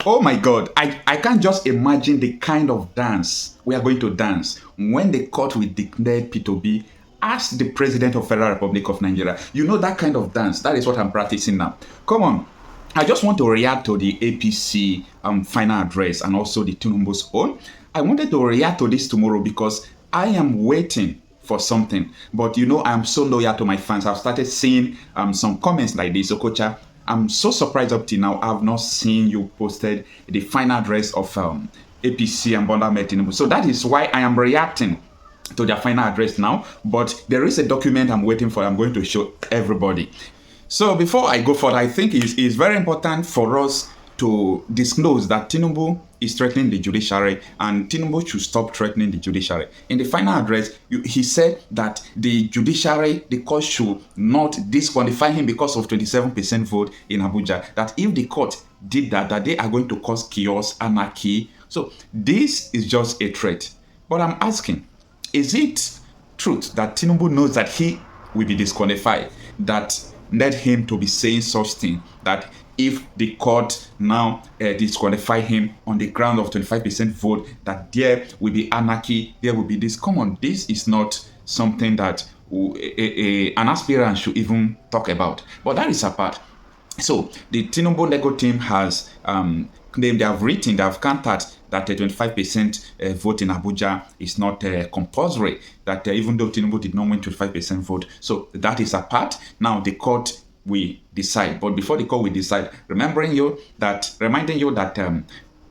Oh my God, I can't just imagine the kind of dance we are going to dance when the court will declare P2B as the President of Federal Republic of Nigeria. You know that kind of dance. That is what I'm practicing now. Come on. I just want to react to the APC final address and also the Tinubu's own. I wanted to react to this tomorrow because I am waiting for something. But you know, I'm so loyal to my fans. I've started seeing some comments like this. Okocha, I'm so surprised up till now. I've not seen you posted the final address of APC and Bola Tinubu. So that is why I am reacting to their final address now. But there is a document I'm waiting for. I'm going to show everybody. So before I go further, I think it's very important for us to disclose that Tinubu is threatening the judiciary and Tinubu should stop threatening the judiciary. In the final address, he said that the judiciary, the court should not disqualify him because of 27% vote in Abuja. That if the court did that, that they are going to cause chaos, anarchy. So this is just a threat. But I'm asking, is it truth that Tinubu knows that he will be disqualified, that led him to be saying such thing, that if the court now disqualify him on the ground of 25% vote, that there will be anarchy, there will be this? Come on, this is not something that an aspirant should even talk about. But that is apart. So the Tinubu Lego team has claimed, they have countered that 25% vote in Abuja is not compulsory, that even though Tinubu did not win 25% vote. So that is apart. Now the court will decide. But before the court will decide, reminding you that the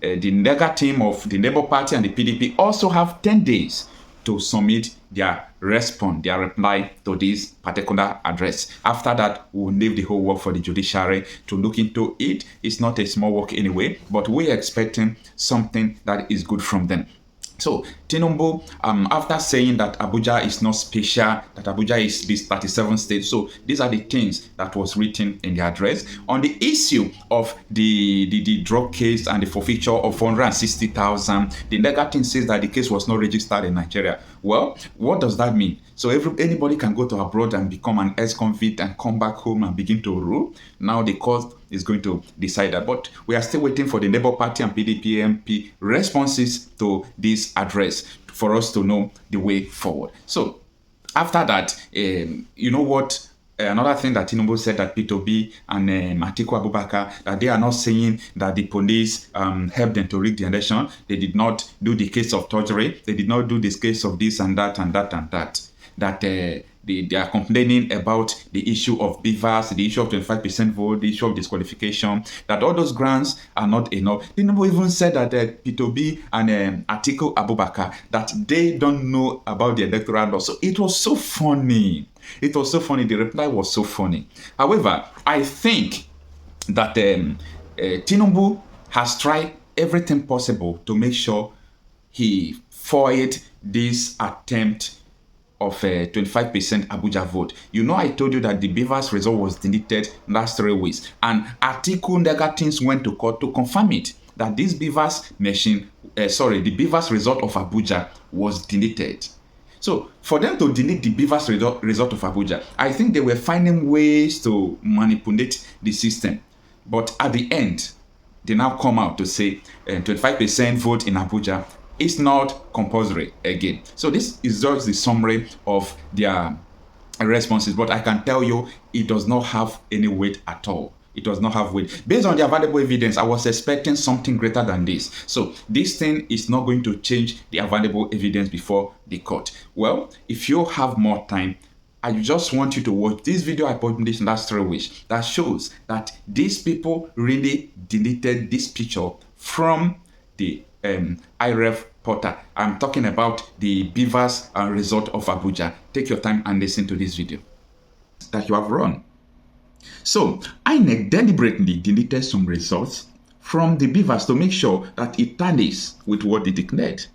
Lega team of the Labour Party and the PDP also have 10 days to submit their response, their reply to this particular address. After that, we'll leave the whole work for the judiciary to look into it. It's not a small work anyway, but we're expecting something that is good from them. So Tinubu, after saying that Abuja is not special, that Abuja is this 37 states, so these are the things that was written in the address. On the issue of the drug case and the forfeiture of 460,000, the negative says that the case was not registered in Nigeria. Well, what does that mean? So anybody can go to abroad and become an ex-convict and come back home and begin to rule. Now the court is going to decide that. But we are still waiting for the Labour Party and PDP MP responses to this address for us to know the way forward. So after that, you know what? Another thing that Tinubu said, that P2B and Atiku Abubakar, that they are not saying that the police helped them to rig the election. They did not do the case of torture. They did not do this case of this and that and that and that. That they are complaining about the issue of beavers, the issue of 25% vote, the issue of disqualification, that all those grounds are not enough. Tinubu even said that P2B and Atiku Abubakar, that they don't know about the electoral law. So it was so funny. It was so funny. The reply was so funny. However, I think that Tinubu has tried everything possible to make sure he foiled this attempt of 25% Abuja vote. You know, I told you that the Beavers result was deleted last 3 weeks, and Atiku Negatins went to court to confirm it, that this Beavers machine, the Beavers result of Abuja was deleted. So for them to delete the Beavers result of Abuja, I think they were finding ways to manipulate the system. But at the end, they now come out to say 25% vote in Abuja is not compulsory again. So this is just the summary of their responses. But I can tell you, it does not have any weight at all. It does not have weight. Based on the available evidence, I was expecting something greater than this. So this thing is not going to change the available evidence before the court. Well, if you have more time, I just want you to watch this video I published last 3 weeks that shows that these people really deleted this picture from the IREF portal. I'm talking about the Beavers result of Abuja. Take your time and listen to this video that you have run. So INEC deliberately deleted some results from the Beavers to make sure that it tallies with what they declared.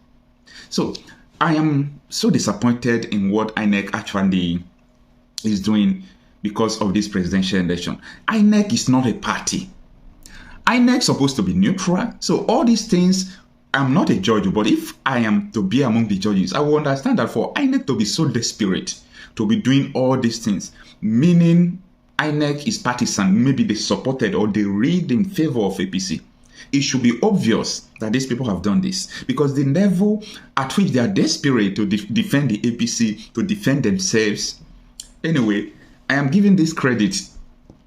So I am so disappointed in what INEC actually is doing because of this presidential election. INEC is not a party. INEC is supposed to be neutral. So all these things, I'm not a judge, but if I am to be among the judges, I will understand that for INEC to be so desperate to be doing all these things, meaning INEC is partisan, maybe they supported or they rigged in favor of APC. It should be obvious that these people have done this, because the level at which they are desperate to defend the APC, to defend themselves. Anyway, I am giving this credit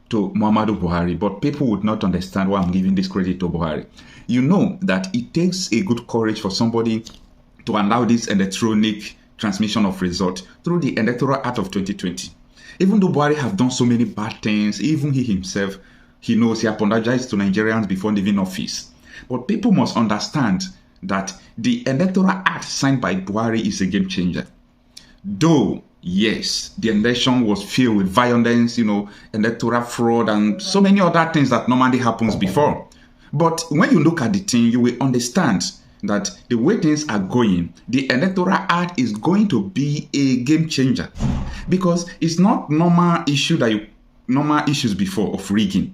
to Muhammadu Buhari, but people would not understand why I'm giving this credit to Buhari. You know that it takes a good courage for somebody to allow this electronic transmission of result through the Electoral Act of 2020. Even though Buhari have done so many bad things, even he himself, he knows he apologized to Nigerians before leaving office. But people must understand that the Electoral Act signed by Buhari is a game changer. Though, yes, the election was filled with violence, electoral fraud, and so many other things that normally happens before. But when you look at the thing, you will understand that the way things are going, the Electoral Act is going to be a game changer, because it's not normal issues before of rigging,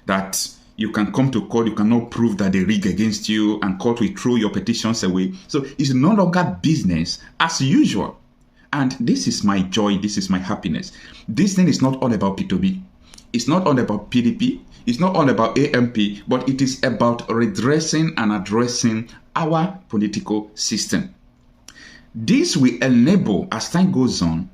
that you can come to court, you cannot prove that they rig against you, and court will throw your petitions away. So it's no longer business as usual. And this is my joy, this is my happiness. This thing is not all about P2B. It's not all about PDP. It's not all about AMP, but it is about redressing and addressing our political system. This will enable, as time goes on,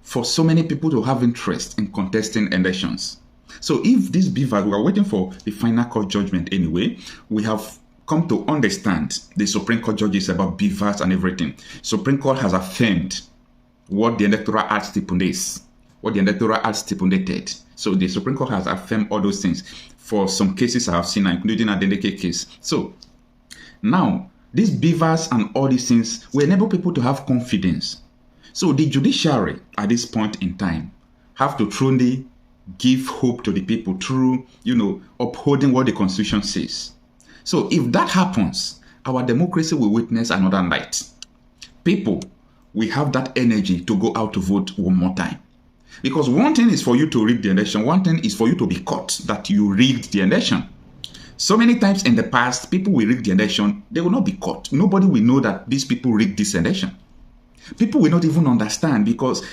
for so many people to have interest in contesting elections. So if this beavers, we are waiting for the final court judgment anyway, we have come to understand the Supreme Court judges about beavers and everything. Supreme Court has affirmed what the Electoral Act stipulates, what the Electoral Act stipulated. So the Supreme Court has affirmed all those things for some cases I have seen, including a delicate case. So now, these beavers and all these things will enable people to have confidence. So the judiciary at this point in time have to truly give hope to the people through, upholding what the Constitution says. So if that happens, our democracy will witness another light. People will have that energy to go out to vote one more time. Because one thing is for you to rig the election, one thing is for you to be caught that you rigged the election. So many times in the past, people will rig the election, they will not be caught. Nobody will know that these people rigged this election. People will not even understand, because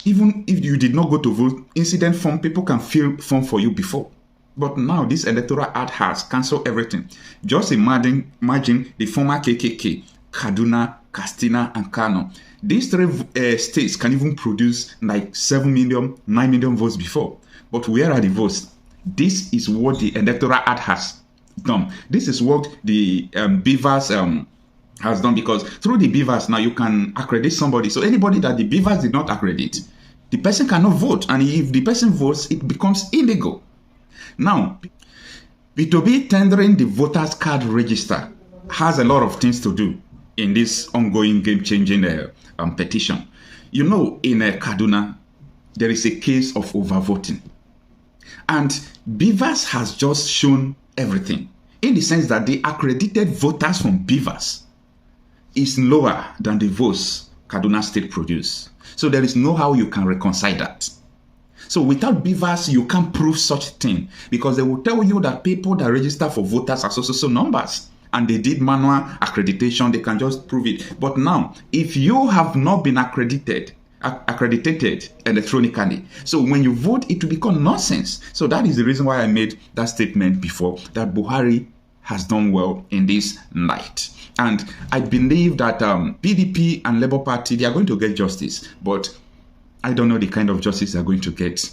even if you did not go to vote, incident form, people can fill form for you before. But now this Electoral Act has cancelled everything. Just imagine the former KKK, Kaduna, Katsina, and Kano. These three states can even produce like 7 million, 9 million votes before. But where are the votes? This is what the Electoral Act has done. This is what the beavers has done, because through the beavers now you can accredit somebody. So anybody that the beavers did not accredit, the person cannot vote. And if the person votes, it becomes illegal. Now, P2B tendering the voters card register has a lot of things to do in this ongoing game-changing petition. In Kaduna, there is a case of overvoting. And Beavers has just shown everything, in the sense that the accredited voters from Beavers is lower than the votes Kaduna State produce. So there is no how you can reconcile that. So without Beavers, you can't prove such a thing, because they will tell you that people that register for voters are so numbers, and they did manual accreditation, they can just prove it. But now, if you have not been accredited electronically, so when you vote, it will become nonsense. So that is the reason why I made that statement before, that Buhari has done well in this night. And I believe that PDP and Labour Party, they are going to get justice, but I don't know the kind of justice they're going to get.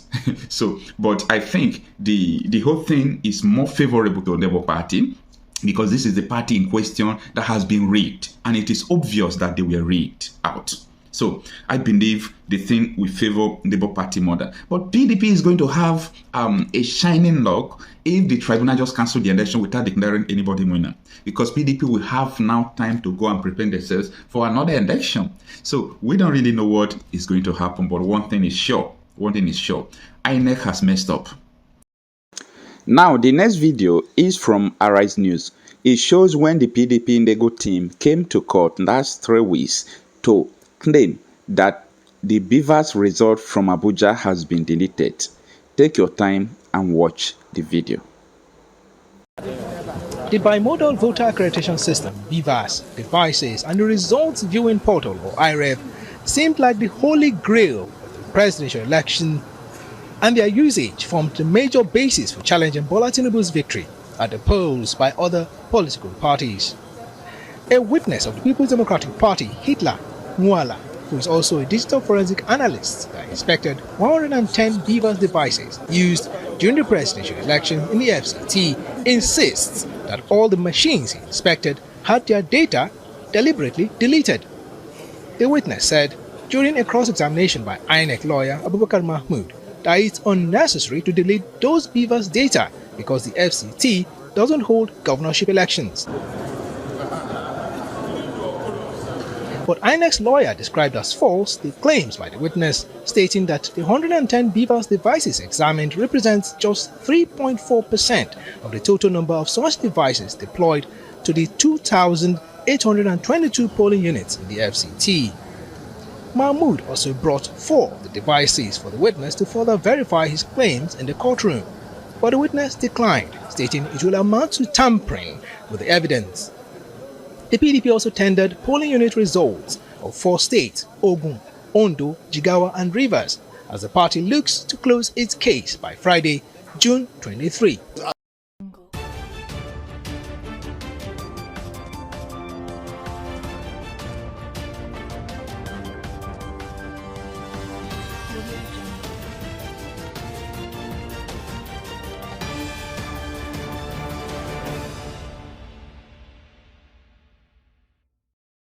But I think the whole thing is more favorable to the Labour Party, because this is the party in question that has been rigged, and it is obvious that they were rigged out. So I believe the thing will favor Labour Party more than. But PDP is going to have a shining luck if the tribunal just cancel the election without declaring anybody winner, because PDP will have now time to go and prepare themselves for another election. So we don't really know what is going to happen, but one thing is sure. INEC has messed up. Now, the next video is from Arise News. It shows when the PDP Nego team came to court last 3 weeks to claim that the Beavers result from Abuja has been deleted. Take your time and watch the video. The bimodal voter accreditation system, BVAS, devices, and the results viewing portal, or IREV, seemed like the holy grail of the presidential election, and their usage formed the major basis for challenging Bola Tinubu's victory at the polls by other political parties. A witness of the People's Democratic Party, Hitler Muala, who is also a digital forensic analyst that inspected 110 BVAS devices used during the presidential election in the FCT, insists that all the machines he inspected had their data deliberately deleted. The witness said during a cross-examination by INEC lawyer Abubakar Mahmood that it's unnecessary to delete those BVAS data because the FCT doesn't hold governorship elections. But INEC's lawyer described as false the claims by the witness, stating that the 110 BVAS devices examined represents just 3.4% of the total number of such devices deployed to the 2,822 polling units in the FCT. Mahmood also brought 4 of the devices for the witness to further verify his claims in the courtroom, but the witness declined, stating it will amount to tampering with the evidence. The PDP also tendered polling unit results of 4 states, Ogun, Ondo, Jigawa and Rivers, as the party looks to close its case by Friday, June 23.